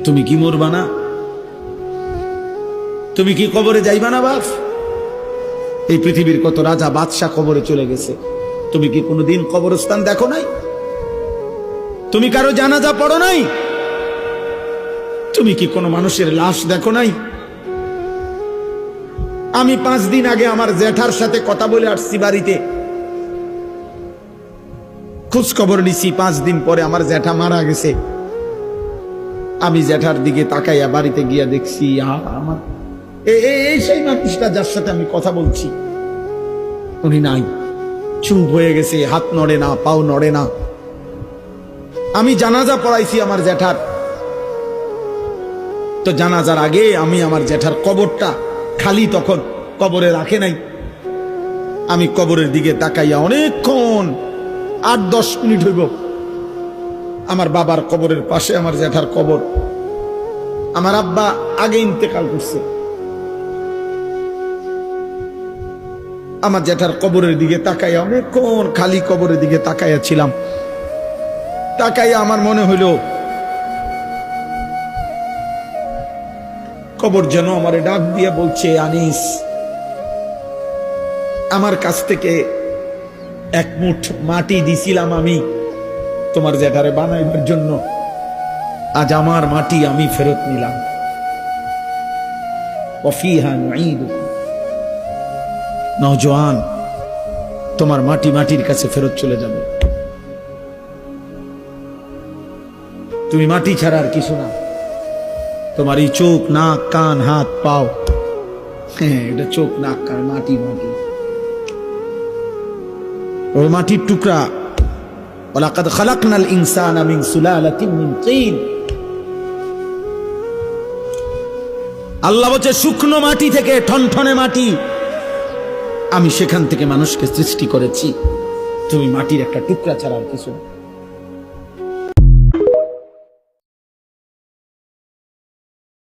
তুমি কি মরবা না? তুমি কি কবরে যাইবা না বাপ? এই পৃথিবীর কত রাজা বাদশাহ কবরে চলে গেছে, তুমি কি কোনোদিন কবরস্থান দেখো নাই? তুমি কারো জানাজা পড়ো নাই? তুমি কি কোনো মানুষের লাশ দেখো নাই? আমি 5 দিন আগে আমার জ্যাঠার সাথে কথা বলে আসছি, বাড়িতে খোঁজ খবর নিছি। 5 দিন পরে আমার জ্যাঠা মারা গেছে। আমি জ্যাঠার দিকে তাকাইয়া বাড়িতে গিয়া দেখছি আমার এই সেই মানুষটা যার সাথে আমি কথা বলছি, উনি নাই, চুপ হয়ে গেছে, হাত নড়ে না, পাও নড়ে না। আমি জানাজা পড়াইছি আমার জ্যাঠার, তো জানাজার আগে আমি আমার জ্যাঠার কবরটা খালি, তখন কবরে রাখে নাই। আমি কবরের দিকে তাকাইয়া অনেকক্ষণ 8-10 মিনিট হইব, আমার বাবার কবরের পাশে আমার জ্যাঠার কবর। আমার আব্বা আগে ইন্তেকাল করছে। আমার জ্যাঠার কবরের দিকে তাকাইয়া অনেকক্ষণ খালি কবরের দিকে তাকাইয়া ছিলাম। তাকাইয়া আমার মনে হইল কবর যেন আমারে ডাক দিয়ে বলছে, আনিস, আমার কাছ থেকে 1 মুঠ মাটি দিছিলাম আমি তোমার জ্যাঠারে বানাইবার জন্য, আজ আমার মাটি আমি ফেরত নিলাম। ওয়াফিহা নুঈদুকুম, নওজোয়ান, তোমার মাটি মাটির কাছে ফেরত চলে যাবে। তুমি মাটি ছাড়া আর কিছু না। তোমার এই চোখ, নাক, কান, হাত, পাও, হ্যাঁ, এটা চোখ, নাক, কান, মাটি। মাটি ওই মাটির টুকরা। ওয়ালাকাদ খালাকনাল ইনসানা মিন সুলালাতিন মিন তিন। আল্লাহ বলছে শুকনো মাটি থেকে, ঠনঠনে মাটি, আমি সেখান থেকে মানুষকে সৃষ্টি করেছি। তুমি মাটির একটা টুকরা ছাড়া আর কিছু না।